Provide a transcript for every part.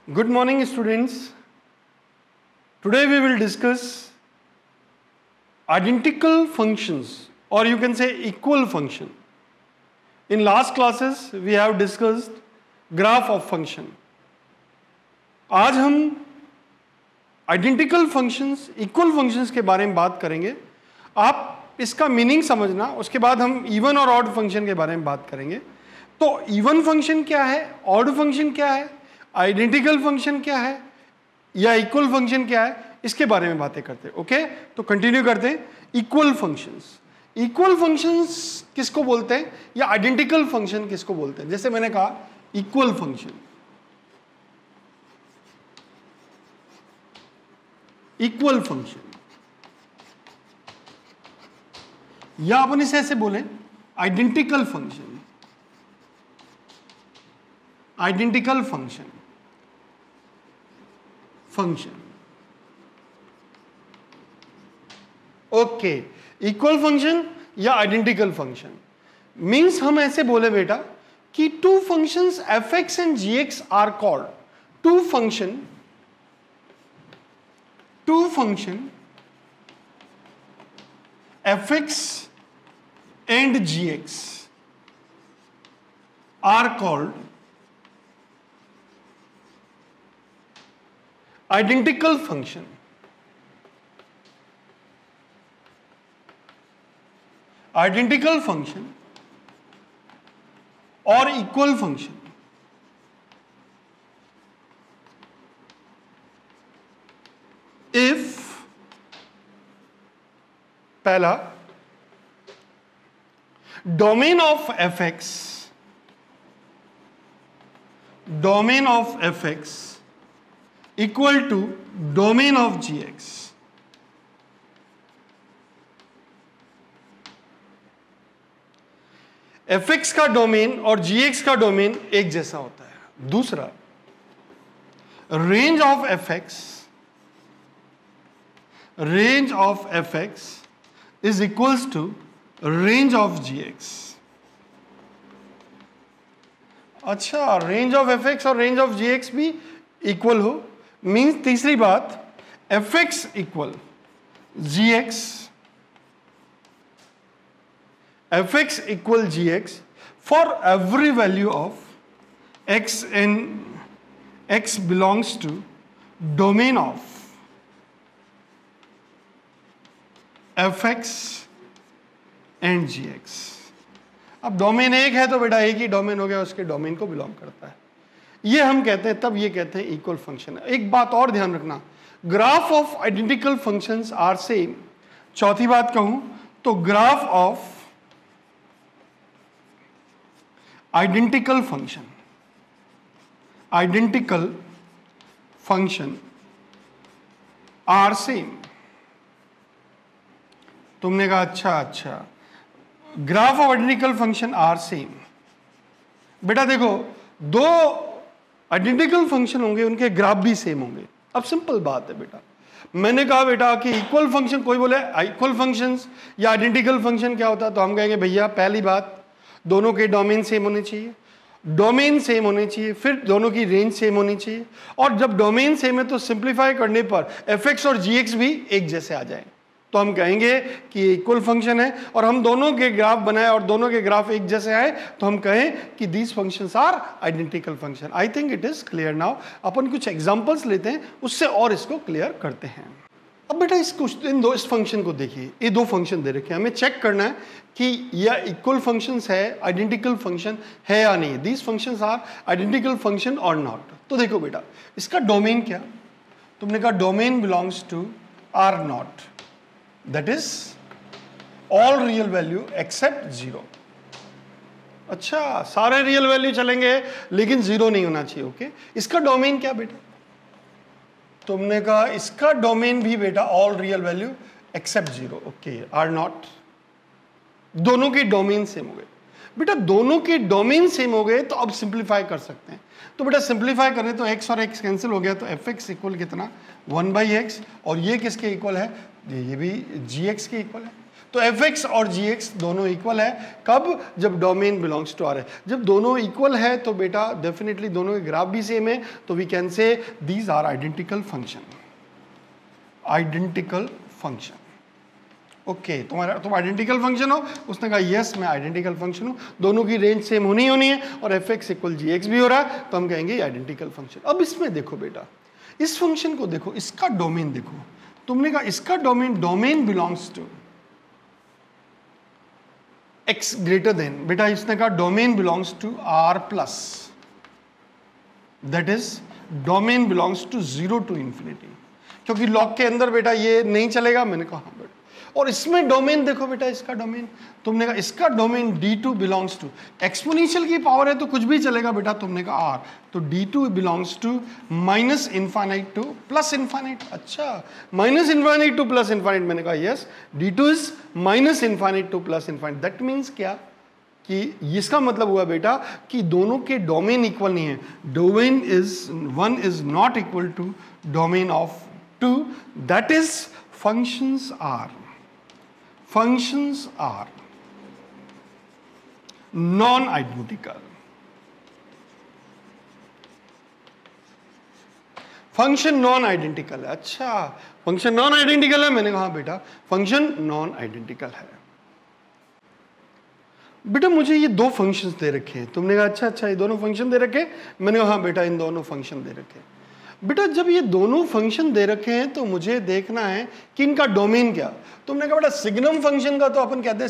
Good morning, students. Today we will discuss identical functions, or you can say equal function. In last classes we have discussed graph of function. आज हम identical functions, equal functions के बारे में बात करेंगे. आप इसका meaning समझना, उसके बाद हम इवन और ऑड फंक्शन के बारे में बात करेंगे. तो इवन फंक्शन क्या है, ऑड फंक्शन क्या है, आइडेंटिकल फंक्शन क्या है या इक्वल फंक्शन क्या है, इसके बारे में बातें करते हैं. ओके, तो कंटिन्यू करते हैं. इक्वल फंक्शंस, इक्वल फंक्शंस किसको बोलते हैं या आइडेंटिकल फंक्शन किसको बोलते हैं. जैसे मैंने कहा इक्वल फंक्शन, इक्वल फंक्शन, या अपन इसे ऐसे बोले identical function, identical function, function. Okay, equal function या आइडेंटिकल फंक्शन मीन्स हम ऐसे बोले बेटा कि two functions F x and G X are called two function fx and gx are called identical function. Identical function or equal function if पहला domain of fx equal to domain of gx. fx का domain और gx का domain एक जैसा होता है. दूसरा, range of fx is equals to range of gx. अच्छा, रेंज ऑफ fx और रेंज ऑफ gx भी इक्वल हो मीन्स तीसरी बात fx equal gx, fx equal gx for every value of x and x belongs to domain of fx and gx. अब domain एक है तो बेटा एक ही डोमेन हो गया, उसके डोमेन को बिलोंग करता है. ये हम कहते हैं, तब ये कहते हैं इक्वल फंक्शन. एक बात और ध्यान रखना, graph of identical functions are same. चौथी बात कहूं तो graph of identical function are same. तुमने कहा अच्छा, graph of identical function are same. बेटा देखो, दो आइडेंटिकल फंक्शन होंगे, उनके ग्राफ भी सेम होंगे. अब सिंपल बात है बेटा, मैंने कहा बेटा कि इक्वल फंक्शन, कोई बोले इक्वल फंक्शंस या आइडेंटिकल फंक्शन क्या होता है, तो हम कहेंगे भैया पहली बात दोनों के डोमेन सेम होने चाहिए, डोमेन सेम होने चाहिए, फिर दोनों की रेंज सेम होनी चाहिए, और जब डोमेन सेम है तो सिंप्लीफाई करने पर fx और gx भी एक जैसे आ जाए तो हम कहेंगे कि इक्वल फंक्शन है. और हम दोनों के ग्राफ बनाए और दोनों के ग्राफ एक जैसे आए तो हम कहें कि these functions are identical function. I think it is clear now. अपन कुछ एग्जांपल्स लेते हैं, उससे और इसको क्लियर करते हैं. अब बेटा इस फंक्शन को देखिए, ये दो फंक्शन दे रखे हैं, हमें चेक करना है कि यह इक्वल फंक्शंस है, आइडेंटिकल फंक्शन है या नहीं. These functions are identical function और नॉट. तो देखो बेटा, इसका डोमेन क्या, तुमने कहा domain belongs to R not, that is all real value except 0. अच्छा, सारे रियल वैल्यू चलेंगे लेकिन 0 नहीं होना चाहिए. ओके, इसका डोमेन क्या बेटा, तुमने कहा इसका डोमेन भी बेटा all real value except 0. Okay, R not. दोनों के डोमेन सेम हो गए बेटा, दोनों के डोमेन सेम हो गए तो अब सिंप्लीफाई कर सकते हैं. तो बेटा सिंप्लीफाई करें तो x और x कैंसिल हो गया, तो fx इक्वल कितना 1/x, और ये किसके इक्वल है, ये भी gx के इक्वल है. तो एफ एक्स और जी एक्स दोनों इक्वल है। कब? जब डोमेन बिलोंग्स टू आर है। जब दोनों इक्वल है तो बेटा डेफिनेटली दोनों के ग्राफ भी सेम है, तो we can say these are identical function. Identical function, okay. तुम आइडेंटिकल फंक्शन हो? उसने कहा यस मैं आइडेंटिकल फंक्शन हूं, दोनों की रेंज सेम होनी है और F x equal G x भी हो रहा है, तो हम कहेंगे आइडेंटिकल फंक्शन। अब इसमें देखो बेटा, इस फंक्शन को देखो, इसका डोमेन देखो। तुमने कहा इसका domain belongs to X greater than, बेटा इसने कहा domain belongs to R plus, that is domain belongs to 0 to infinity, क्योंकि लॉग के अंदर बेटा ये नहीं चलेगा। मैंने कहा हाँ बेटा, और इसमें डोमेन देखो बेटा, इसका डोमेन, तुमने कहा इसका domain D2 belongs to, exponential की पावर है तो कुछ भी चलेगा बेटा, तुमने कहा आर, तो D2 belongs to minus infinite to plus infinite. अच्छा, minus infinite to plus infinite, मैंने कहा yes D2 is minus infinite to plus infinite. That means क्या कि इसका मतलब हुआ बेटा कि दोनों के डोमेन इक्वल नहीं है। Domain is one is not equal to domain of two, that is functions are non-identical। Function non identical है। अच्छा, फंक्शन नॉन आइडेंटिकल है? मैंने कहा बेटा फंक्शन नॉन आइडेंटिकल है। बेटा मुझे ये दो फंक्शंस दे रखे हैं, तुमने कहा अच्छा ये दोनों फंक्शन दे रखे, मैंने कहा हाँ बेटा इन दोनों फंक्शन दे रखे। बेटा जब ये दोनों फंक्शन दे रखे हैं तो मुझे देखना है कि इनका डोमेन क्या। तुमने कहा बेटा सिग्नम फंक्शन का तो अपन कहते हैं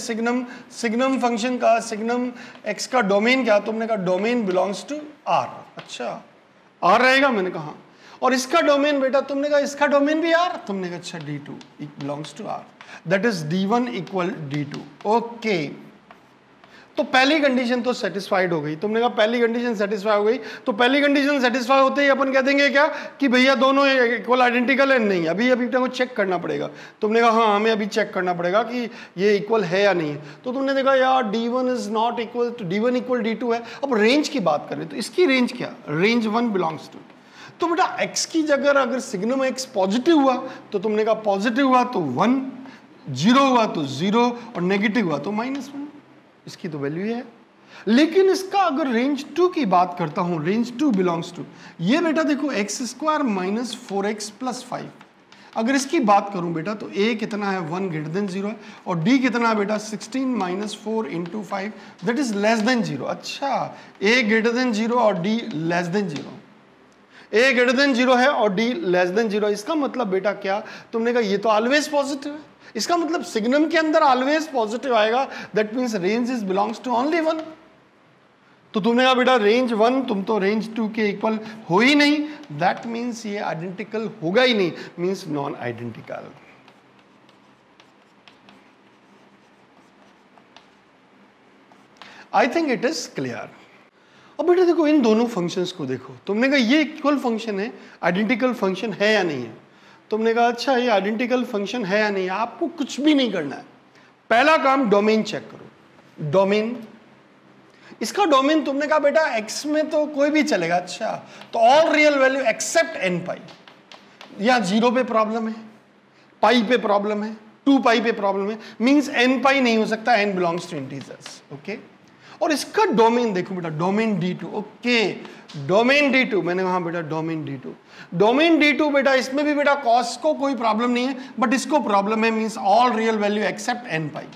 सिग्नम फंक्शन का, सिग्नम एक्स का डोमेन क्या? तुमने कहा डोमेन बिलोंग्स टू आर। अच्छा, आर रहेगा? मैंने कहा हाँ। और इसका डोमेन बेटा, तुमने कहा इसका डोमेन भी आर, तुमने कहा अच्छा D2 belongs to R, that is D1 equal D2। Okay, तो पहली कंडीशन तो सेटिस्फाइड हो गई। तुमने कहा पहली कंडीशन सेटिस्फाई हो गई, तो पहली कंडीशन सेटिस्फाई होते ही अपन कह देंगे क्या कि भैया दोनों इक्वल आइडेंटिकल है? नहीं, अभी को चेक करना पड़ेगा। तुमने कहा हाँ हमें अभी चेक करना पड़ेगा कि ये इक्वल है या नहीं है। तो तुमने देखा यार D1 is not equal to D1 equal D2 है। अब रेंज की बात करें तो इसकी रेंज क्या? रेंज 1 बिलोंग्स टू, तो बेटा x की जगह अगर सिग्नम x पॉजिटिव हुआ तो तुमने कहा पॉजिटिव हुआ तो 1, 0 हुआ तो 0 और नेगेटिव हुआ तो -1, इसकी तो वैल्यू है। लेकिन इसका अगर रेंज 2 की बात करता हूं, रेंज 2 बिलोंग्स टू, ये बेटा देखो x² माइनस 4x प्लस 5, अगर इसकी बात करूं बेटा तो a कितना है 1 ग्रेटर देन 0 है, और d कितना है बेटा 16 minus 4 into 5 that is less than 0। अच्छा, a ग्रेटर देन 0 और d less than 0, a greater than 0 है और d लेस देन 0, इसका मतलब बेटा क्या? तुमने कहा ये तो ऑलवेज पॉजिटिव है, इसका मतलब सिग्नम के अंदर ऑलवेज पॉजिटिव आएगा, that means range is belongs to only 1। तो तुमने कहा बेटा रेंज 1, तुम तो रेंज 2 के इक्वल हो ही नहीं, दैट मींस ये आइडेंटिकल होगा ही नहीं, means non identical. I think it is clear. अब बेटा देखो इन दोनों फंक्शंस को देखो, तुमने कहा ये इक्वल फंक्शन है, आइडेंटिकल फंक्शन है या नहीं है? तुमने कहा अच्छा ये आइडेंटिकल फंक्शन है या नहीं? आपको कुछ भी नहीं करना है, पहला काम डोमेन चेक करो। डोमेन, इसका डोमेन तुमने कहा बेटा x में तो कोई भी चलेगा। अच्छा, तो all real value except n pi, या 0 पे प्रॉब्लम है, पाई पे प्रॉब्लम है, 2 पाई पे प्रॉब्लम है, मींस n पाई नहीं हो सकता, n belongs to integers. Okay, और इसका डोमेन देखो बेटा, domain D2। Okay, domain D2, मैंने कहा बेटा डोमेन D2, डोमेन D2 बेटा इसमें भी बेटा कॉस को कोई प्रॉब्लम नहीं है, बट इसको प्रॉब्लम है, means all real value except n pi,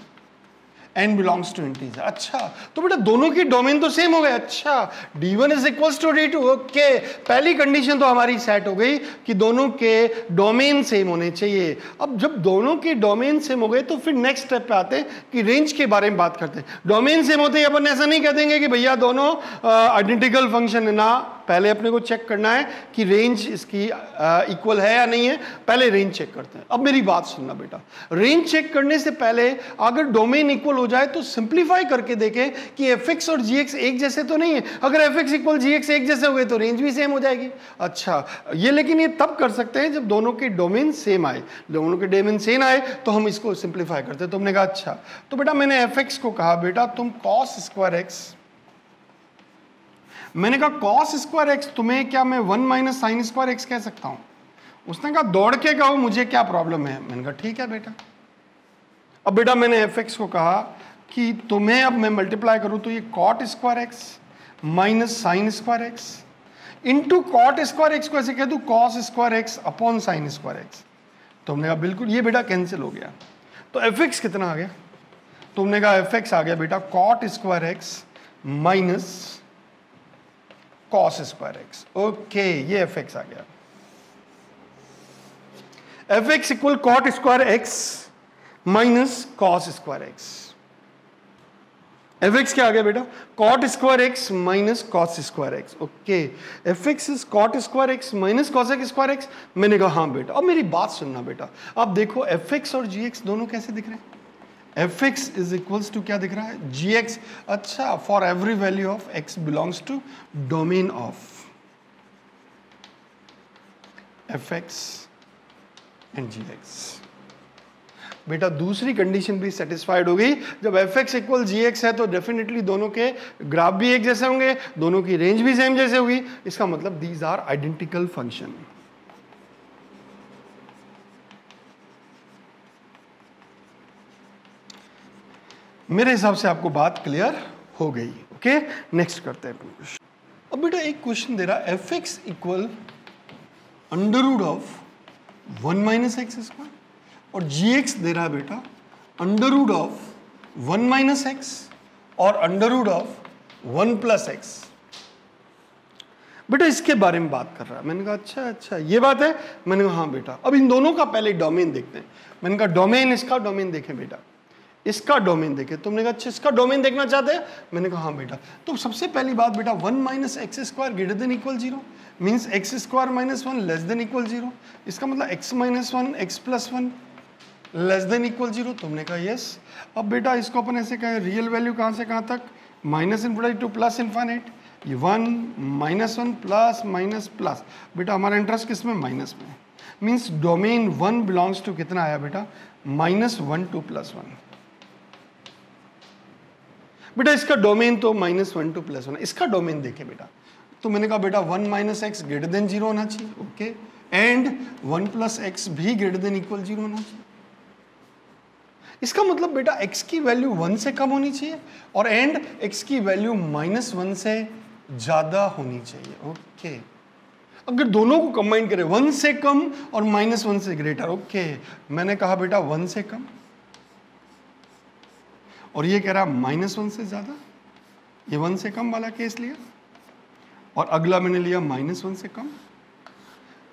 n belongs to integer. अच्छा, तो बेटा दोनों की डोमेन तो सेम हो गए। अच्छा, D1 is equals to D2। Okay, पहली कंडीशन तो हमारी सेट हो गई कि दोनों के डोमेन सेम होने चाहिए। अब जब दोनों के डोमेन सेम हो गए तो फिर नेक्स्ट स्टेप पे आते हैं कि रेंज के बारे में बात करते हैं। डोमेन सेम होते ही अपन ऐसा नहीं कह देंगे कि भैया दोनों आइडेंटिकल फंक्शन है ना, पहले अपने को चेक करना है कि रेंज इसकी इक्वल है या नहीं है, पहले रेंज चेक करते हैं। अब मेरी बात सुनना बेटा, रेंज चेक करने से पहले अगर डोमेन इक्वल हो जाए तो सिंप्लीफाई करके देखें कि fx और gx एक जैसे तो नहीं है। अगर fx इक्वल gx एक जैसे हो गए तो रेंज भी सेम हो जाएगी। अच्छा, ये लेकिन ये तब कर सकते हैं जब दोनों के डोमेन सेम आए, दोनों के डोमेन सेम आए तो हम इसको सिंप्लीफाई करते हैं। तुमने कहा अच्छा, तो बेटा मैंने fx को कहा बेटा तुम cos स्क्वायर x, मैंने कहा cos स्क्वायर x तुम्हें क्या मैं 1 माइनस साइन स्क्वायर x कह सकता हूं? उसने कहा दौड़ के कहो मुझे क्या प्रॉब्लम है। मैंने कहा ठीक है बेटा। अब बेटा मैंने एफ एक्स को कहा कि तुम्हें अब मैं मल्टीप्लाई करूं तो ये cot square X minus sine square X into cot square X को ऐसे कह दूं cos square X upon sine square X. तुमने कहा बिल्कुल, ये बेटा कैंसिल हो गया, तो एफ एक्स कितना आ गया? तुमने कहा एफ एक्स आ गया बेटा cot square X minus cos square X. Okay, F एफ एक्स आ गया। F x equal cot square X minus cos square X. F X क्या आ गया बेटा? Cot square X minus cos square X. Okay, F X is cot square X minus cos square X. मैंने कहा हाँ बेटा। अब मेरी बात सुनना बेटा, अब देखो एफ एक्स और जी एक्स दोनों कैसे दिख रहे हैं? F X is equals to क्या दिख रहा है? G X. अच्छा, for every value of X belongs to domain of F x and G X. बेटा दूसरी कंडीशन भी सेटिस्फाइड हो गई। जब F x equal G X है तो डेफिनेटली दोनों के ग्राफ भी एक जैसे होंगे, दोनों की रेंज भी सेम जैसे होगी। इसका मतलब दीज आर आइडेंटिकल फंक्शन। मेरे हिसाब से आपको बात क्लियर हो गई। ओके, नेक्स्ट करते हैं क्वेश्चन। अब बेटा एक क्वेश्चन दे रहा है f x equal under root of 1 minus x square और जी एक्स दे रहा है बेटा under root of 1 minus x और under root of 1 plus x. बेटा इसके बारे में बात कर रहा है। मैंने कहा अच्छा अच्छा ये बात है। मैंने कहा हाँ बेटा। अब इन दोनों का पहले डोमेन देखते हैं। मैंने कहा डोमेन, इसका डोमेन देखें बेटा, इसका डोमेन देखें। तुमने कहा अच्छा इसका डोमेन देखना चाहते हैं? मैंने कहा हाँ बेटा। तो सबसे पहली बात बेटा 1 minus x square greater than equal 0 means x square minus 1 less than equal 0। इसका मतलब x minus 1 x plus 1 less than equal 0। तुमने कहा यस। अब बेटा इसको अपन ऐसे कहें रियल वैल्यू कहाँ से कहाँ तक? Minus infinity to plus infinite. ये 1 माइनस 1 प्लस माइनस प्लस। बेटा हमारा इंटरेस्ट किस में? माइनस में। मीन्स डोमेन 1 बिलोंग्स टू कितना आया बेटा? -1 टू +1। बेटा इसका डोमेन तो -1 टू +1 है। इसका डोमेन देखे बेटा, तो मैंने कहा बेटा 1 माइनस एक्स ग्रेटर देन 0 होना चाहिए। ओके, एंड 1 प्लस एक्स भी ग्रेटर देन इक्वल 0 होना चाहिए। इसका मतलब बेटा x की वैल्यू 1 से कम होनी चाहिए और एंड x की वैल्यू -1 से ज्यादा होनी चाहिए। ओके, अगर दोनों को कंबाइन करें 1 से कम और -1 से ग्रेटर। ओके, मैंने कहा बेटा 1 से कम और ये कह रहा -1 से ज्यादा। ये 1 से कम वाला केस लिया और अगला मैंने लिया -1 से कम।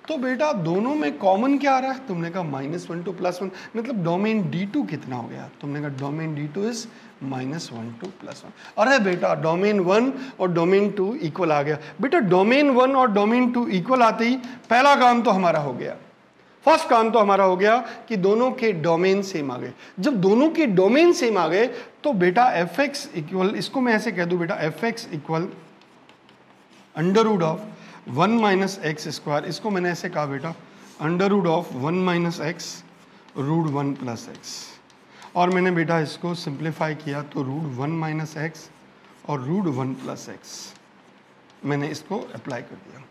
तो बेटा दोनों में कॉमन क्या आ रहा है? तुमने कहा -1 टू +1, मतलब डोमेन D2 कितना हो गया? तुमने कहा डोमेन D2 इज -1 टू +1। अरे बेटा डोमेन 1 और डोमेन 2 इक्वल आ गया। बेटा डोमेन 1 और डोमेन 2 इक्वल आते ही पहला काम तो हमारा हो गया, फर्स्ट काम तो हमारा हो गया कि दोनों के डोमेन सेम आ गए। जब दोनों के डोमेन सेम आ गए तो बेटा एफ एक्स इक्वल, इसको मैं ऐसे कह दूं बेटा F x equal under root of 1 minus x square. इसको मैंने ऐसे कहा बेटा under root of 1 minus X root 1 plus X. और मैंने बेटा इसको सिंप्लीफाई किया तो रूट 1 माइनस एक्स और रूट 1 प्लस एक्स मैंने इसको अप्लाई कर दिया।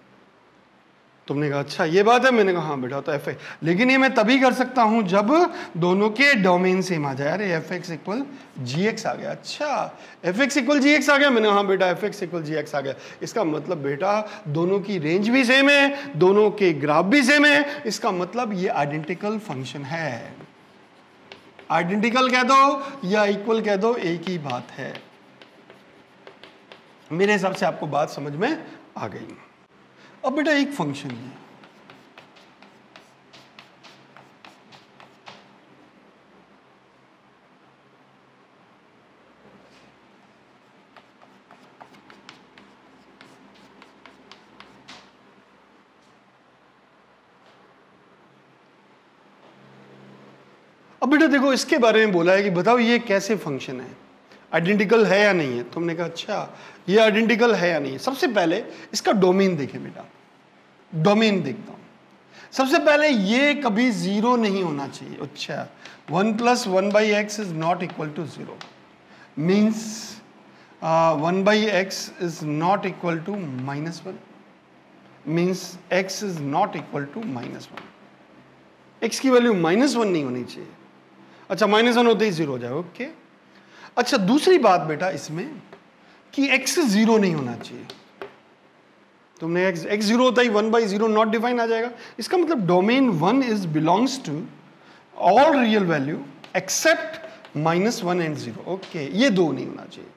तुमने कहा अच्छा ये बात है? मैंने कहा हाँ बेटा। तो एफ एक्स, लेकिन ये मैं तभी कर सकता हूं जब दोनों के डोमेन सेम आ जाए। अरे F x equal G x आ गया। अच्छा F x equal G x आ गया। मैंने हाँ बेटा F x equal G x आ गया। इसका मतलब बेटा दोनों की रेंज भी सेम है, दोनों के ग्राफ भी सेम है। इसका मतलब ये आइडेंटिकल फंक्शन है। आइडेंटिकल कह दो या इक्वल कह दो, एक ही बात है। मेरे हिसाब से आपको बात समझ में आ गई। अब बेटा एक फंक्शन है, अब बेटा देखो इसके बारे में बोला है कि बताओ ये कैसे फंक्शन है, आइडेंटिकल है या नहीं है। तुमने कहा अच्छा ये आइडेंटिकल है या नहीं है। सबसे पहले इसका डोमेन देखें बेटा, डोमेन देखता हूं। सबसे पहले ये कभी 0 नहीं होना चाहिए। अच्छा 1 + 1/x is not equal to 0 means 1/x is not equal to -1 means x is not equal to -1। x की वैल्यू -1 नहीं होनी चाहिए। अच्छा -1 होते ही 0 हो जाए, ओके। अच्छा दूसरी बात बेटा इसमें कि x 0 नहीं होना चाहिए। तुमने x 0 होता ही 1/0 नॉट डिफाइन आ जाएगा। इसका मतलब domain 1 is belongs to all real value except -1 and 0, okay. ये 2 नहीं होना चाहिए।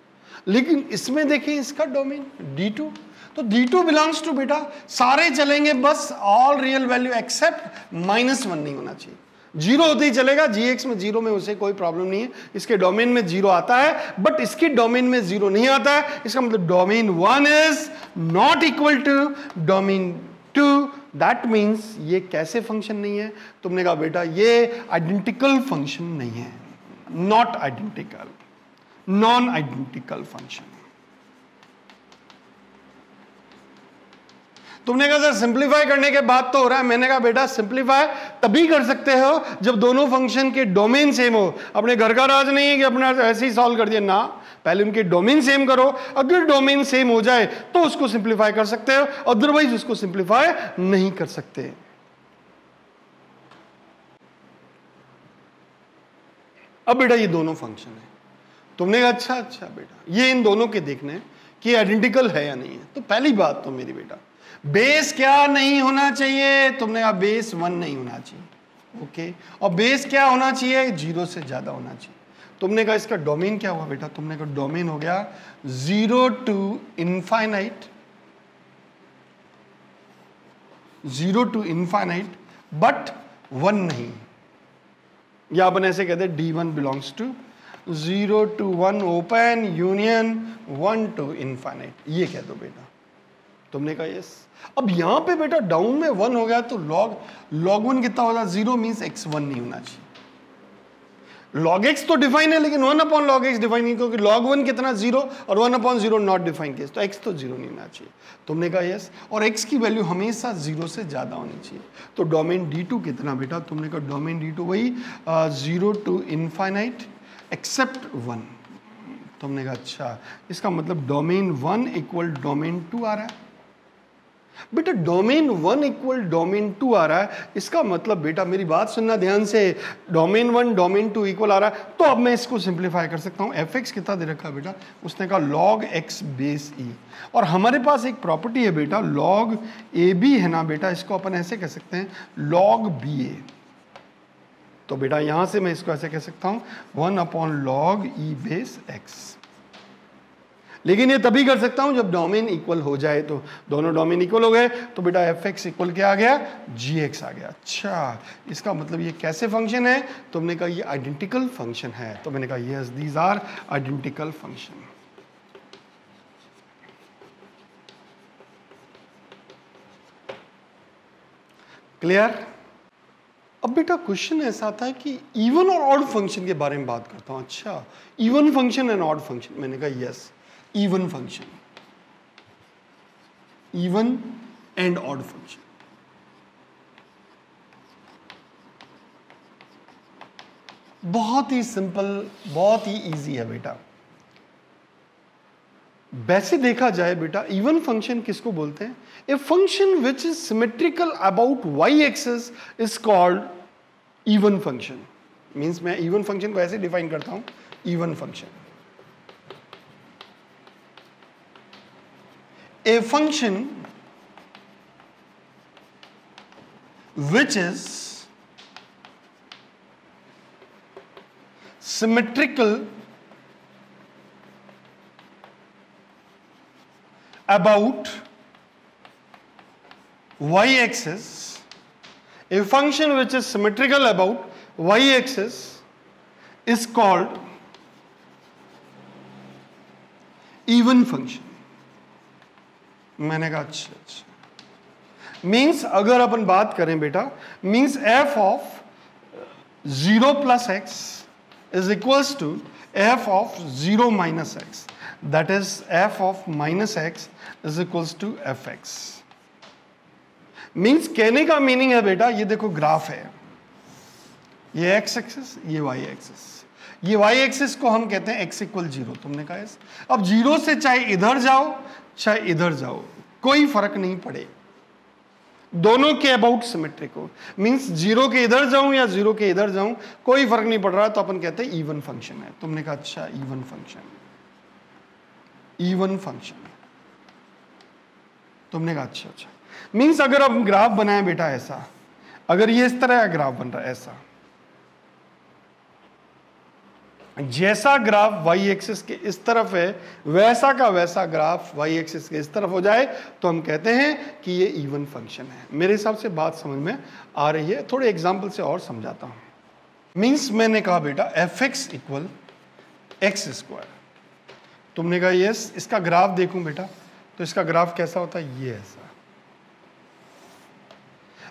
लेकिन इसमें देखिए इसका डोमेन D2, तो D2 बिलोंग्स टू बेटा सारे चलेंगे, बस ऑल रियल वैल्यू एक्सेप्ट -1 नहीं होना चाहिए। 0 होते ही चलेगा, gx में 0 में उसे कोई प्रॉब्लम नहीं है। इसके डोमेन में 0 आता है बट इसके डोमेन में 0 नहीं आता है। इसका मतलब domain 1 is not equal to domain 2। That means ये कैसे फंक्शन नहीं है? तुमने कहा बेटा ये आइडेंटिकल फंक्शन नहीं है, not identical, non identical function. तुमने कहा सर सिंप्लीफाई करने के बाद तो हो रहा है। मैंने कहा बेटा सिंप्लीफाई तभी कर सकते हो जब दोनों फंक्शन के डोमेन सेम हो। अपने घर का राज नहीं है कि अपना ऐसे ही सॉल्व कर दिया ना, पहले उनके डोमेन सेम करो। अगर डोमेन सेम हो जाए तो उसको सिंप्लीफाई कर सकते हो, अदरवाइज उसको सिंप्लीफाई नहीं कर सकते। अब बेटा ये दोनों फंक्शन है। तुमने कहा अच्छा बेटा ये इन दोनों के देखने कि आइडेंटिकल है या नहीं है। तो पहली बात तो मेरी बेटा बेस क्या नहीं होना चाहिए? तुमने कहा बेस 1 नहीं होना चाहिए, ओके। और बेस क्या होना चाहिए? 0 से ज्यादा होना चाहिए। तुमने कहा इसका डोमेन क्या हुआ बेटा? तुमने कहा डोमेन हो गया 0 to infinite, 0 to infinite but 1 नहीं। या अपन ऐसे कहते हैं D1 belongs to 0 to 1 open union 1 to infinite, ये कह दो बेटा। तुमने कहा यस। अब यहां पे बेटा डाउन में 1 हो गया तो log 1 कितना होगा? 0 मीन्स x1 नहीं होना चाहिए। log x तो डिफाइन है लेकिन 1 log x डिफाइन नहीं, क्योंकि log 1 कितना 0 और 1/0 नॉट डिफाइन केस, तो x तो 0 नहीं होना चाहिए। तुमने कहा यस। और x की वैल्यू हमेशा 0 से ज्यादा होनी चाहिए। तो डोमेन D2 कितना बेटा? तुमने कहा डोमेन D2 वही 0 to इनफाइनाइट एक्सेप्ट 1। तुमने कहा अच्छा, इसका मतलब डोमेन 1 इक्वल डोमेन 2 आ रहा है। बेटा डोमेन 1 इक्वल डोमेन 2 आ रहा है, इसका मतलब बेटा मेरी बात सुनना ध्यान से, डोमेन 1 डोमेन 2 इक्वल आ रहा है। तो अब मैं इसको सिंप्लीफाई कर सकता हूं। fx कितना दे रखा है बेटा? उसने कहा log x बेस e। और हमारे पास एक प्रॉपर्टी है बेटा log ab है ना बेटा, इसको अपन ऐसे कह सकते हैं log ba। तो बेटा यहां से मैं इसको ऐसे कह सकता हूं 1/log e बेस x। लेकिन ये तभी कर सकता हूं जब डोमेन इक्वल हो जाए। तो दोनों डोमेन इक्वल हो गए तो बेटा fx इक्वल क्या आ गया? gx आ गया। अच्छा इसका मतलब ये कैसे फंक्शन है? तुमने कहा ये आइडेंटिकल फंक्शन है। तो मैंने कहा yes these are identical function. Clear? अब बेटा क्वेश्चन ऐसा आता है कि इवन और ऑड फंक्शन के बारे में बात करता हूं। अच्छा even function and odd function. मैंने कहा yes even function, even and odd function. बहुत ही सिंपल, बहुत ही इजी है बेटा। वैसे देखा जाए बेटा इवन फंक्शन किसको बोलते हैं? A function which is symmetrical about y axis is called even function. Means मैं इवन फंक्शन को ऐसे डिफाइन करता हूं, even function a function which is symmetrical about y-axis, a function which is symmetrical about y-axis is called even function। मैंने कहा अच्छा means अगर अपन बात करें बेटा, means f of 0 plus x is equals to f of 0 minus x, that is f of minus x is equals to fx। Means कहने का meaning है बेटा ये देखो ग्राफ है, ये x एक्सिस ये y एक्सिस, ये y एक्सिस को हम कहते हैं x इक्वल 0। तुमने कहा यस। अब 0 से चाहे इधर जाओ चाहे इधर जाओ कोई फर्क नहीं पड़े, दोनों के अबाउट सिमेट्रिक हो, मींस जीरो के इधर जाऊं या जीरो के इधर जाऊं कोई फर्क नहीं पड़ रहा, तो अपन कहते हैं इवन फंक्शन है। तुमने कहा अच्छा इवन फंक्शन, इवन फंक्शन। तुमने कहा अच्छा अच्छा, मींस अगर अब ग्राफ बनाए बेटा ऐसा, अगर ये इस तरह का ग्राफ बन रहा है ऐसा, जैसा ग्राफ वाई एक्सिस के इस तरफ है वैसा का वैसा ग्राफ वाई एक्सिस के इस तरफ हो जाए तो हम कहते हैं कि ये इवन फंक्शन है। मेरे हिसाब से बात समझ में आ रही है, थोड़े एग्जांपल से और समझाता हूं। मींस मैंने कहा बेटा F x equal x square, तुमने कहा यस, इसका ग्राफ देखूं बेटा तो इसका ग्राफ कैसा होता है, ये ऐसा।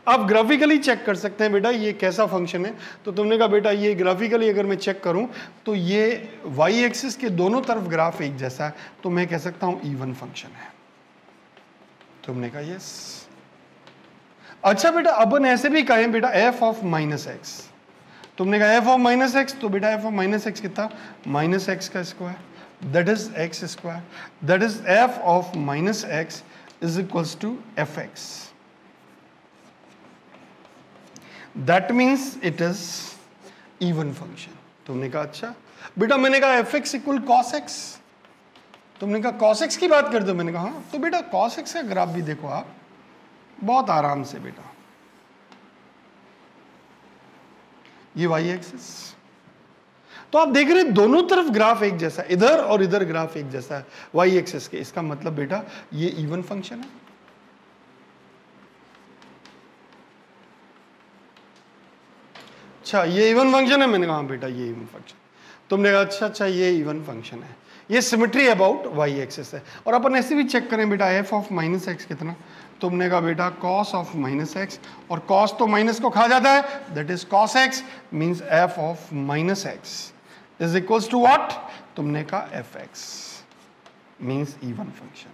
आप ग्राफिकली चेक कर सकते हैं बेटा ये कैसा फंक्शन है, तो तुमने कहा बेटा ये ग्राफिकली अगर मैं चेक करूं तो ये वाई एक्सिस के दोनों तरफ ग्राफ एक जैसा है, तो मैं कह सकता हूं इवन फंक्शन है। तुमने कहा यस। अच्छा बेटा अपन ऐसे भी कहें बेटा एफ ऑफ माइनस एक्स, तुमने कहा एफ ऑफ माइनस एक्स, तो बेटा एफ ऑफ माइनस एक्स कितना, माइनस एक्स का square, that is x square, that is f of minus x is equals to f x. That means it is even function। तुमने कहा अच्छा बेटा, मैंने कहा f x equal cos x, तुमने कहा कॉस एक्स की बात कर दो, मैंने कहा हाँ, तो बेटा कॉस एक्स का ग्राफ भी देखो आप बहुत आराम से बेटा, ये वाई एक्सिस, तो आप देख रहे हैं दोनों तरफ ग्राफ एक जैसा, इधर और इधर ग्राफ एक जैसा है वाई एक्सिस के, इसका मतलब बेटा ये इवन फंक्शन है। अच्छा ये इवन फंक्शन है, मैंने कहा बेटा ये इवन फंक्शन, तुमने कहा अच्छा अच्छा ये इवन फंक्शन है, ये सिमेट्री अबाउट वाई एक्सिस है। और अपन ऐसे भी चेक करें बेटा एफ ऑफ माइनस एक्स कितना, तुमने कहा बेटा कॉस ऑफ माइनस एक्स, और कॉस तो माइनस को खा जाता है, that is cos x, means f of minus x is equals to what, तुमने कहा f x, means even function.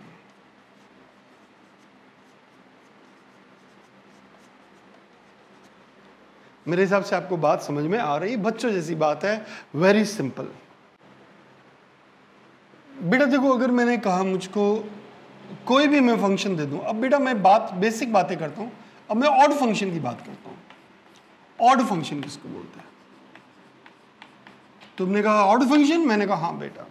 मेरे हिसाब से आपको बात समझ में आ रही है, बच्चों जैसी बात है, वेरी सिंपल। बेटा देखो अगर मैंने कहा मुझको कोई भी मैं फंक्शन दे दूं, अब बेटा मैं बात बेसिक बातें करता हूं, अब मैं ऑड फंक्शन की बात करता हूं। ऑड फंक्शन किसको बोलते हैं, तुमने कहा ऑड फंक्शन, मैंने कहा हाँ बेटा।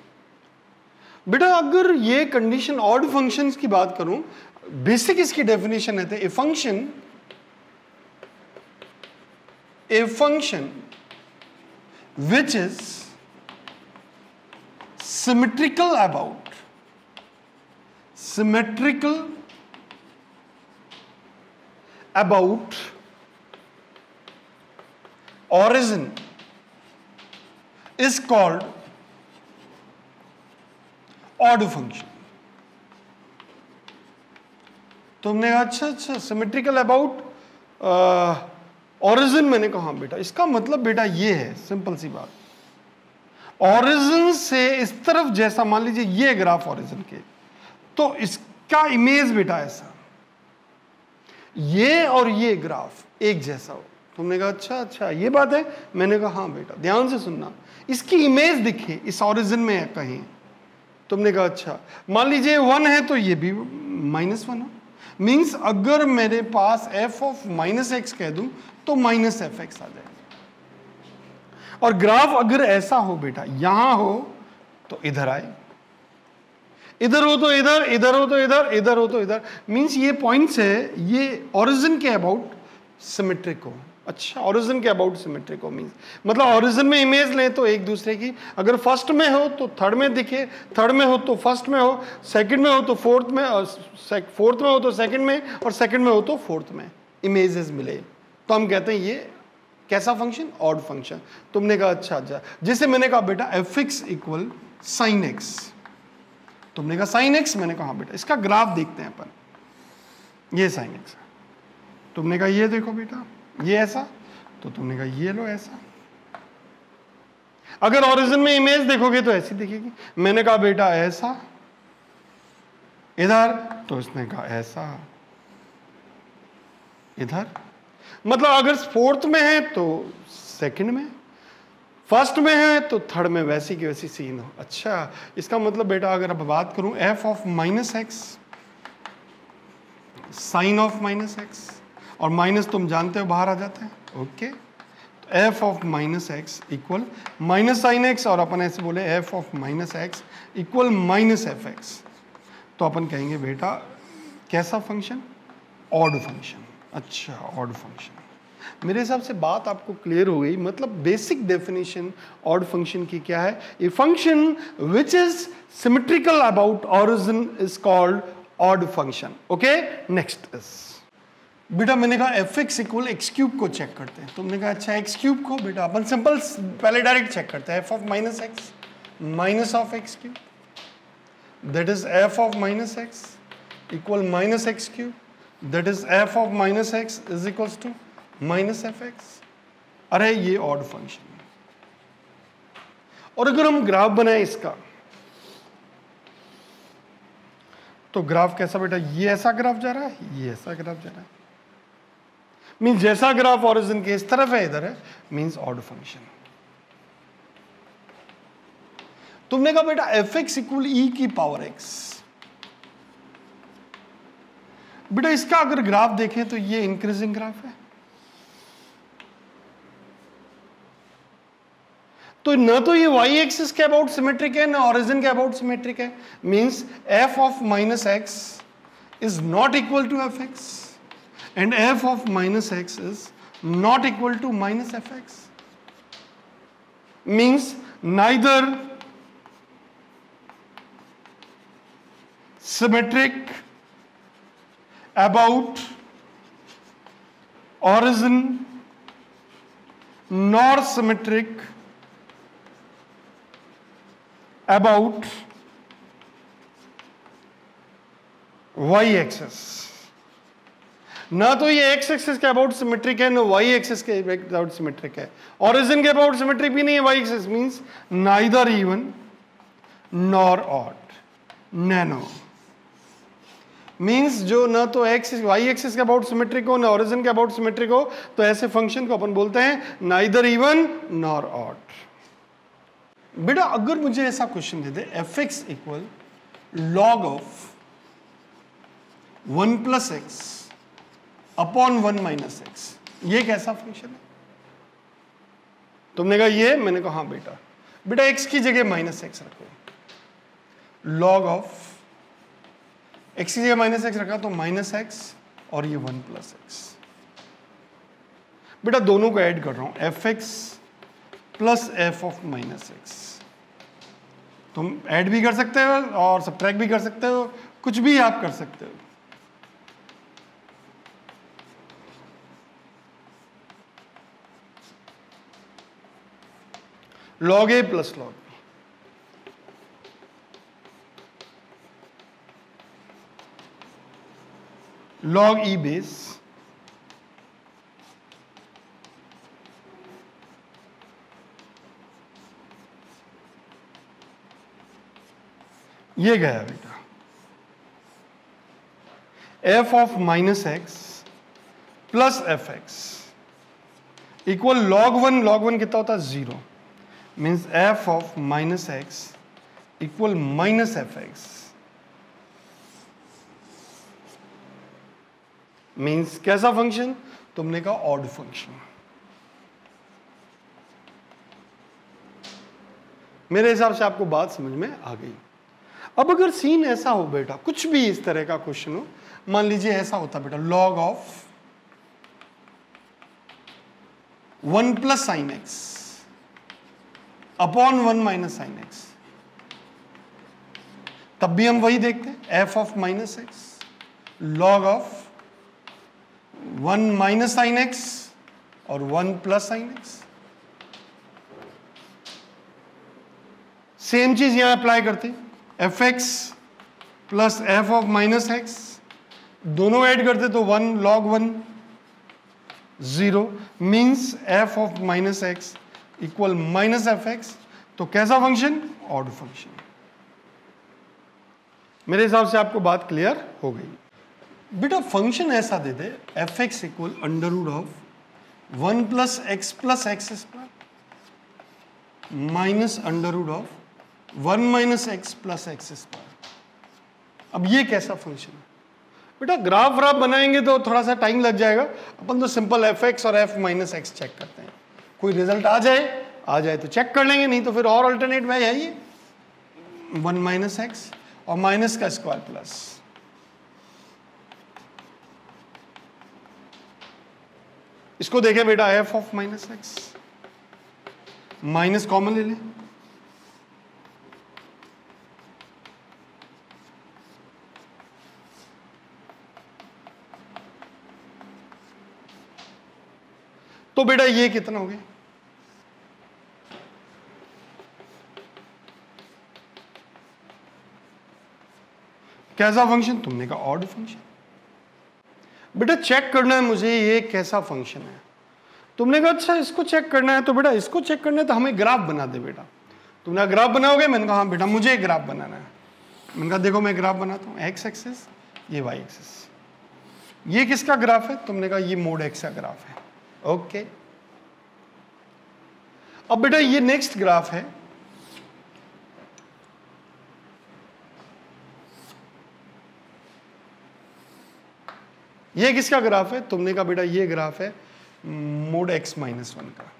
बेटा अगर ये कंडीशन ऑड फंक्शंस की बात करूं, बेसिक इसकी डेफिनेशन है a function which is symmetrical about origin is called odd function। तुमने अच्छा अच्छा सिमेट्रिकल अबाउट ओरिजिन, मैंने कहा बेटा इसका मतलब बेटा ये है, सिंपल सी बात, ओरिजिन से इस तरफ जैसा, मान लीजिए ये ग्राफ ओरिजिन के, तो इसका इमेज बेटा ऐसा, ये और ये ग्राफ एक जैसा हो। तुमने कहा अच्छा अच्छा ये बात है, मैंने कहा हाँ बेटा ध्यान से सुनना, इसकी इमेज दिखे इस ओरिजिन में कहीं, तुमने कहा अच्छा मान लीजिए 1 है तो ये भी -1 हो, मीन्स अगर मेरे पास एफ ऑफ माइनस एक्स कह दूं तो माइनस एफ एक्स आ जाएगा। और ग्राफ अगर ऐसा हो बेटा, यहां हो तो इधर आए, इधर हो तो इधर, इधर हो तो इधर, इधर हो तो इधर, मीन्स ये पॉइंट्स है ये ओरिजिन के अबाउट सिमेट्रिक हो। अच्छा ओरिजिन के अबाउट सिमेट्रिक हो मीन्स मतलब ओरिजिन में इमेज लें तो एक दूसरे की, अगर फर्स्ट में हो तो थर्ड में दिखे, थर्ड में हो तो फर्स्ट में हो, सेकंड में हो तो फोर्थ में, और फोर्थ में हो तो सेकंड में, और सेकंड में हो तो फोर्थ में इमेजेस मिले, तो हम कहते हैं ये कैसा फंक्शन, ऑड फंक्शन। तुमने कहा अच्छा अच्छा, जैसे मैंने कहा बेटा F x equal sine x, तुमने कहा साइन एक्स, मैंने कहा बेटा इसका ग्राफ देखते हैं अपन, ये साइन एक्स, तुमने कहा ये देखो बेटा ये ऐसा, तो तुमने कहा ये लो ऐसा। अगर ओरिजिन में इमेज देखोगे तो ऐसी दिखेगी, मैंने कहा बेटा ऐसा इधर, तो इसने कहा ऐसा इधर, मतलब अगर फोर्थ में है तो सेकंड में, फर्स्ट में है तो थर्ड में, वैसी की वैसी सीन हो। अच्छा इसका मतलब बेटा अगर अब बात करूं f of minus x sine of minus x, और माइनस तुम जानते हो बाहर आ जाता है, ओके। तो f of minus x equal minus sine x, और अपन ऐसे बोले f of minus x equal minus f x, तो अपन कहेंगे बेटा कैसा फंक्शन, ऑड फंक्शन। अच्छा, ऑड फंक्शन। मेरे हिसाब से बात आपको क्लियर हो गई। मतलब बेसिक डेफिनेशन ऑड फंक्शन की क्या है, ए function which is symmetrical about origin is called odd function, okay. Next is बेटा मैंने कहा f x equal x cube को चेक करते हैं। तुमने कहा अच्छा एक्स क्यूब को, बेटा अपन सिंपल पहले डायरेक्ट चेक करते हैं, F of minus x minus of x cube, that is f of minus x equal minus x cube, that is f of minus x is equals to minus f x. अरे ये odd function है। और अगर हम graph बनाए इसका, तो graph कैसा बेटा, ये ऐसा ग्राफ जा रहा है, ये ऐसा ग्राफ जा रहा है, मीन्स जैसा ग्राफ ओरिजिन के इस तरफ है इधर है, मीन्स ऑड फंक्शन। तुमने कहा बेटा एफ एक्स इक्वल ई की पावर एक्स, बेटा इसका अगर ग्राफ देखें तो ये इंक्रीजिंग ग्राफ है, तो न तो ये y एक्सिस के अबाउट सिमेट्रिक है, न ओरिजिन के अबाउट सिमेट्रिक है, means f of minus x is not equal to f x and f of minus x is not equal to minus f x, means neither symmetric about origin nor symmetric about y axis. ना तो ये x axis के about symmetric है, ना y axis के about symmetric है, origin के about symmetric भी नहीं है y axis, means neither even nor odd, nano, means जो ना तो x y एक्सिस के अबाउट सिमेट्रिक हो, ना ओरिजिन के अबाउट सिमेट्रिक हो, तो ऐसे फंक्शन को अपन बोलते हैं नाइदर इवन नॉर ऑड। बेटा अगर मुझे ऐसा क्वेश्चन दे दे f x equal log of 1 plus x upon 1 minus x, ये कैसा फंक्शन है? तुमने कहा ये, मैंने कहा हाँ बेटा, बेटा x की जगह माइनस एक्स रखो, लॉग ऑफ x की जगह माइनस एक्स रखा तो माइनस एक्स और ये 1 प्लस एक्स। बेटा दोनों को ऐड कर रहा हूं, F x plus F of minus x. तुम ऐड भी कर सकते हो और सब्ट्रैक्ट भी कर सकते हो, कुछ भी आप कर सकते हो। Log a plus log b, log e base ये गया बेटा, F of minus x plus f x equal log one कितना होता है 0, means f of minus x equal minus f x, means कैसा फंक्शन? तुमने कहा ऑड फंक्शन। मेरे हिसाब से आपको बात समझ में आ गई। अब अगर सीन ऐसा हो बेटा, कुछ भी इस तरह का क्वेश्चन हो, मान लीजिए ऐसा होता बेटा, log of 1 plus sine x upon 1 minus sine x, तब भी हम वही देखते हैं, F of minus x log of 1 minus sine x और 1 प्लस साइन एक्स। सेम चीज यहां अप्लाई करते हैं, F x plus F of minus x, दोनों ऐड करते तो 1 log 1 0, means f of minus x equal minus f x. तो कैसा फंक्शन? Odd function. मेरे हिसाब से आपको बात क्लियर हो गई। बेटा फंक्शन ऐसा दे दे, f x equal under root of 1 plus x square minus under root of 1 minus x plus x square. अब ये कैसा फंक्शन है? बेटा ग्राफ व्राफ बनाएंगे तो थोड़ा सा टाइम लग जाएगा, अपन तो सिंपल एफ एक्स और एफ माइनस एक्स चेक करते हैं, कोई रिजल्ट आ जाए तो चेक कर लेंगे, नहीं तो फिर और अल्टरनेट में है ये 1 माइनस एक्स और माइनस का स्क्वायर प्लस, इसको देखें बेटा F of minus x, minus common ले लें, तो बेटा ये कितना हो गया, कैसा फंक्शन, तुमने कहा ऑड फंक्शन। बेटा चेक करना है मुझे ये कैसा फंक्शन है, तुमने कहा अच्छा इसको चेक करना है, तो बेटा इसको चेक करना है तो हमें ग्राफ बना दे बेटा, तुमने ग्राफ बनाओगे, मैंने कहा हाँ बेटा मुझे ग्राफ बनाना है, मैंने कहा देखो मैं ग्राफ बनाता हूँ, एक्स एक्सिस ये वाई एक्सिस, ये किसका ग्राफ है, तुमने कहा ये मोड एक्स का ग्राफ है, ओके। अब बेटा ये नेक्स्ट ग्राफ है, ये किसका ग्राफ है, तुमने कहा बेटा ये ग्राफ है मोड एक्स माइनस 1 का,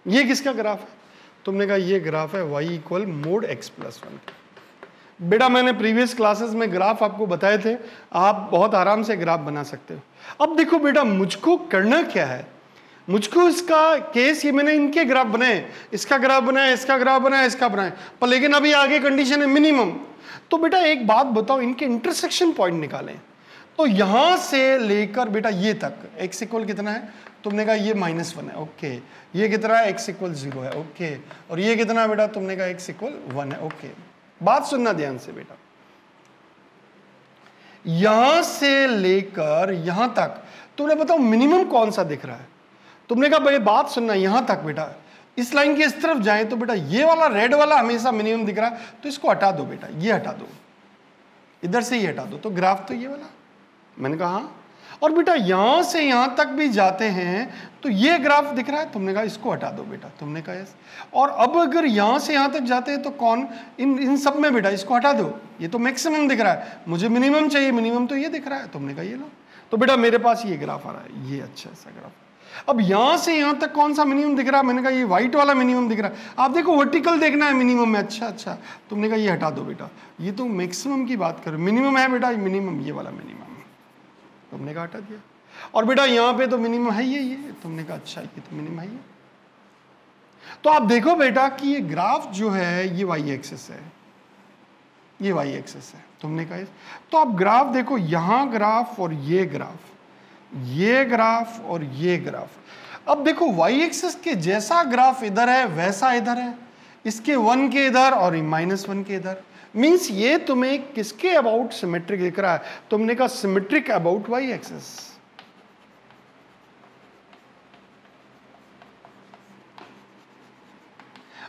ये किसका ग्राफ है, तुमने कहा ये ग्राफ है y equal mode x plus 1। बेटा मैंने प्रीवियस क्लासेस में ग्राफ आपको बताए थे, आप बहुत आराम से ग्राफ बना सकते हो। अब देखो बेटा मुझको करना क्या है, मुझको इसका केस, ये मैंने इनके ग्राफ बनाए, इसका ग्राफ बनाया, इसका ग्राफ बनाया, इसका बनाया, पर लेकिन अभी आगे कंडीशन है मिनिमम, तो बेटा एक बात बताओ, इनके इंटरसेक्शन पॉइंट निकालें, तो यहां से लेकर बेटा ये तक x इक्वल कितना है, तुमने कहा ये -1 है, ओके, ये कितना है x इक्वल 0 है, ओके, और ये कितना है बेटा, तुमने कहा x इक्वल 1 है, ओके। बात सुनना ध्यान से बेटा, यहां से लेकर यहां तक तुमने बताओ मिनिमम कौन सा दिख रहा है, तुमने कहा भाई बात सुनना, यहां तक बेटा इस लाइन के इस तरफ जाए तो बेटा ये वाला रेड वाला हमेशा मिनिमम दिख रहा है, तो इसको हटा दो बेटा, ये हटा दो, इधर से ये हटा दो, तो ग्राफ तो ये वाला, मैंने कहा हाँ, और बेटा यहां से यहां तक भी जाते हैं तो ये ग्राफ दिख रहा है, तुमने कहा इसको हटा दो बेटा, तुमने कहा यस, और अब अगर यहां से यहां तक जाते हैं तो कौन, इन सब में बेटा इसको हटा दो, ये तो मैक्सिमम दिख रहा है, मुझे मिनिमम चाहिए, मिनिमम तो ये दिख रहा है, तुमने कहा ये लो, तो बेटा मेरे पास ये ग्राफ आ रहा है, ये अच्छा सा ग्राफ। अब यहां से यहां तक कौन सा मिनिमम दिख रहा है, मैंने कहा ये व्हाइट वाला मिनिमम दिख रहा है, आप देखो वर्टिकल देखना है मिनिमम में, अच्छा, तुमने कहा ये हटा दो बेटा, ये तो मैक्सिमम की बात करो, मिनिमम है बेटा मिनिमम, ये वाला मिनिमम, तुमने कहा हटा दिया, और बेटा यहां पे तो मिनिमम है ये, तुमने कहा अच्छा ये तो मिनिमम है ये, तो आप देखो बेटा कि ये ग्राफ जो है ये वाई एक्सिस है, ये वाई एक्सिस है, तुमने कहा, तो आप ग्राफ देखो, यहां ग्राफ और ये ग्राफ, ये ग्राफ और ये ग्राफ, अब देखो वाई एक्सिस के जैसा ग्राफ इधर है वैसा इधर है, इसके 1 के इधर और -1 के इधर, मींस ये तुम्हें किसके अबाउट सिमेट्रिक दिख रहा है, तुमने कहा सिमेट्रिक अबाउट वाई एक्सिस।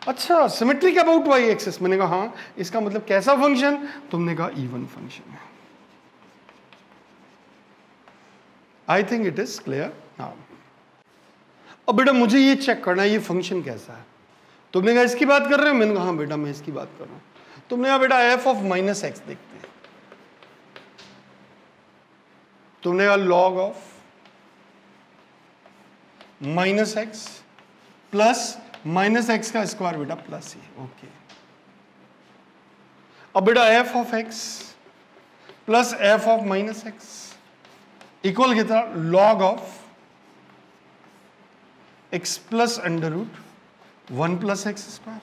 अच्छा सिमेट्रिक अबाउट वाई एक्सिस, मैंने कहा हाँ, इसका मतलब कैसा फंक्शन, तुमने कहा इवन फंक्शन है। आई थिंक इट इज क्लियर। हाँ अब बेटा मुझे ये चेक करना है ये फंक्शन कैसा है, तुमने कहा इसकी बात कर रहे हो, मैंने कहा हाँ बेटा मैं इसकी बात कर रहा हूं, तुमने कहा बेटा एफ ऑफ -x देखते हैं, तुमने कहा log of -x plus -x का स्क्वायर बेटा प्लस ये, ओके। अब बेटा F of x plus F of -x equal कितना, log of x plus under root 1 plus x square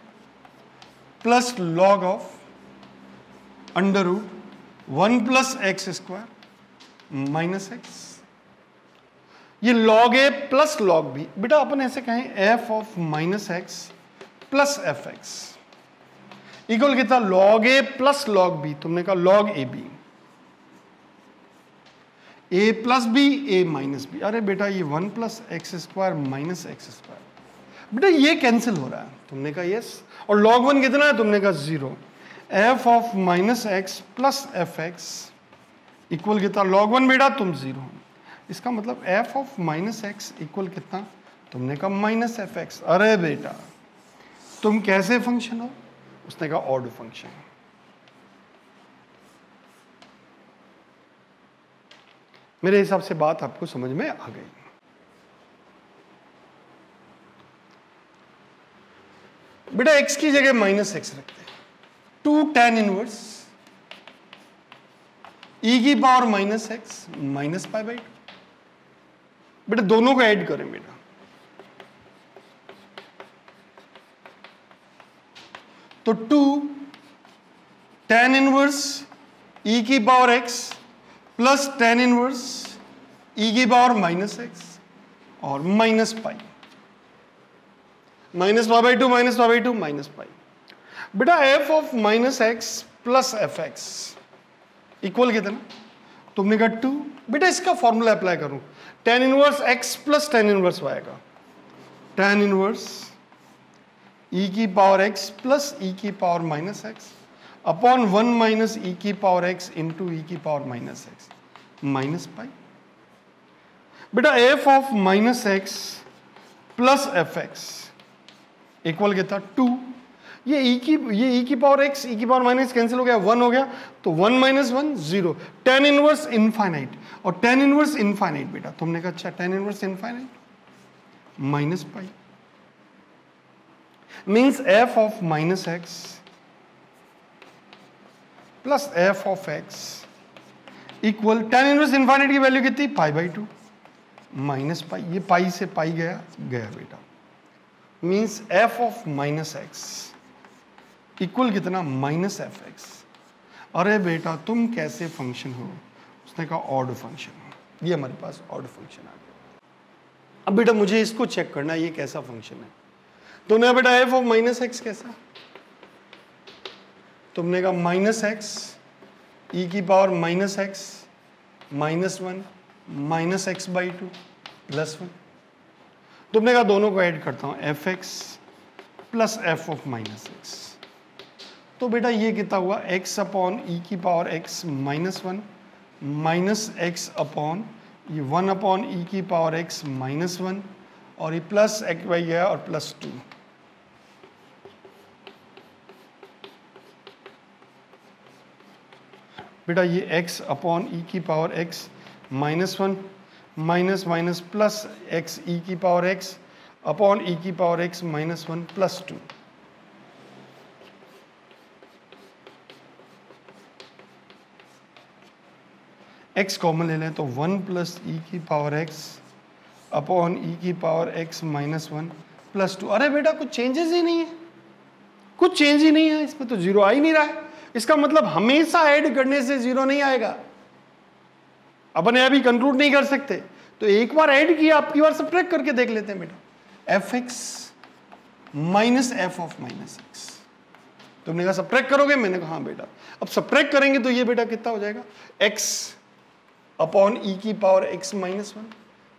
plus log of under root 1 plus x square minus x, ये log a plus log b, बेटा अपन ऐसे कहें f of -x plus fx equal कितना, log a plus log b, तुमने कहा log ab, a plus b a minus b, अरे बेटा ये 1 plus x square minus x square, बेटा ये कैंसिल हो रहा है, तुमने कहा यस, और log 1 कितना है, तुमने कहा 0, f of -x plus fx equal कितना, log 1 बेटा तुम 0, इसका मतलब F of minus x equal कितना, तुमने कहा माइनस एफ एक्स। अरे बेटा तुम कैसे फंक्शन हो, उसने कहा ऑड फंक्शन। मेरे हिसाब से बात आपको समझ में आ गई। बेटा x की जगह माइनस एक्स रखते हैं, 2 tan इनवर्स e की power minus x minus pi by 2। बेटा दोनों को ऐड करें बेटा, तो 2 tan इनवर्स e की power x plus tan inverse e की पावर माइनस एक्स और minus pi, minus pi by 2 minus pi by 2 minus pi. बेटा f of minus x plus f x equal कितना, तुमने कहा 2। बेटा इसका फॉर्मूला अप्लाई करूं, tan inverse x plus tan inverse y का, tan इनवर्स e की पावर x प्लस e की power minus x upon 1 minus e की पावर x इंटू e की power minus x minus pi. बेटा f of minus x plus f x equal कितना 2। ये e की power x e की power minus cancel हो गया, 1 हो गया, तो 1 माइनस 1 0, tan इनवर्स इनफाइनाइट, और tan इनवर्स इनफाइनाइट बेटा तुमने कहा अच्छा tan inverse infinite minus pi, means f of minus x plus f of x equal tan inverse infinite की वैल्यू कितनी, पाई बाई 2 माइनस पाई, ये पाई से पाई गया बेटा, means f of minus x equal कितना, माइनस एफ एक्स। अरे बेटा तुम कैसे फंक्शन हो, उसने कहा ऑड फंक्शन। ये हमारे पास ऑड फंक्शन आ गया। अब बेटा मुझे इसको चेक करना है ये कैसा फंक्शन है। तुमने बेटा एफ ऑफ माइनस एक्स कैसा, तुमने कहा माइनस एक्स ई की power minus x minus 1 minus x by 2 plus 1। तुमने कहा दोनों को ऐड करता हूं, F x plus F of minus x, तो बेटा ये कितना हुआ, x अपॉन ई की power x minus 1 minus x upon ये 1 अपॉन ई की पावर x माइनस 1 और ये प्लस एक्स बाई गया और प्लस 2। बेटा ये x अपॉन ई की power x minus 1 minus minus plus x e की पावर x अपॉन ई की power x minus 1 plus 2। x common ले लें तो 1 प्लस ई की पावर x अपॉन ई की पावर x माइनस 1 प्लस 2। अरे बेटा कुछ चेंजेस ही नहीं है, कुछ चेंज ही नहीं है, इसमें तो जीरो आ ही नहीं रहा है। इसका मतलब हमेशा ऐड करने से जीरो नहीं आएगा, अपन अभी कंक्लूड नहीं कर सकते, तो एक बार ऐड किया आपकी बार सब्ट्रैक्ट करके देख लेते हैं बेटा। F x minus F of minus x, तुमने कहा सब्ट्रैक्ट करोगे, मैंने कहा हाँ बेटा। अब सब्ट्रैक्ट करेंगे तो ये बेटा कितना हो जाएगा, x अपॉन ई की power x minus 1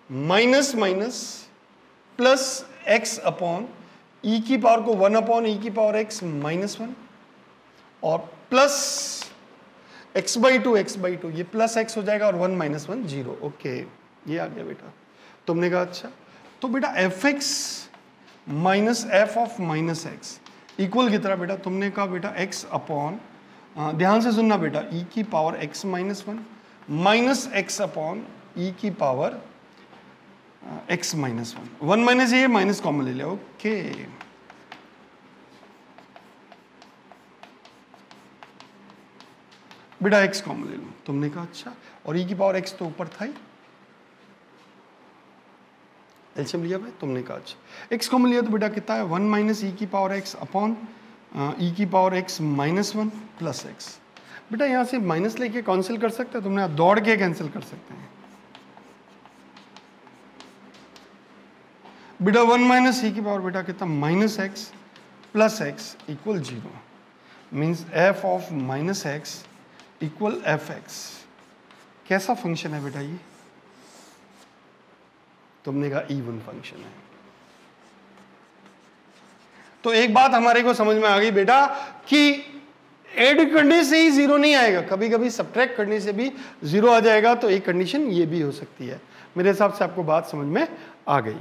minus minus plus x upon e की पावर को 1 अपॉन ई की पावर x माइनस 1 और प्लस x बाई 2 ये प्लस x हो जाएगा और 1 माइनस 1 0। ओके ये आ गया बेटा। तुमने कहा अच्छा, तो बेटा F x minus F of minus x equal कितना बेटा, तुमने कहा बेटा x अपॉन, ध्यान से सुनना बेटा, e की power x minus 1 minus x upon e की पावर x माइनस 1 माइनस ये माइनस कॉमन ले लिया। ओके बेटा x कॉमन ले लो, तुमने कहा अच्छा, और e की पावर x तो ऊपर था ही, एलसीएम लिया भाई, तुमने कहा अच्छा x कॉमन लिया तो बेटा कितना है, 1 माइनस ई की पावर x अपॉन ई की power x minus 1 plus x. बेटा यहाँ से माइनस लेके कैंसिल कर सकते हैं, तुमने दौड़ के कैंसिल कर सकते हैं बेटा। 1 माइनस ई की पावर बेटा कितना, minus x plus x equal 0, means f of minus x equal F x. कैसा फंक्शन है बेटा ये, तुमने कहा इवन फंक्शन है। तो एक बात हमारे को समझ में आ गई बेटा कि ऐड करने से ही जीरो नहीं आएगा, कभी कभी सब्ट्रैक्ट करने से भी जीरो आ जाएगा, तो एक कंडीशन ये भी हो सकती है। मेरे हिसाब से आपको बात समझ में आ गई।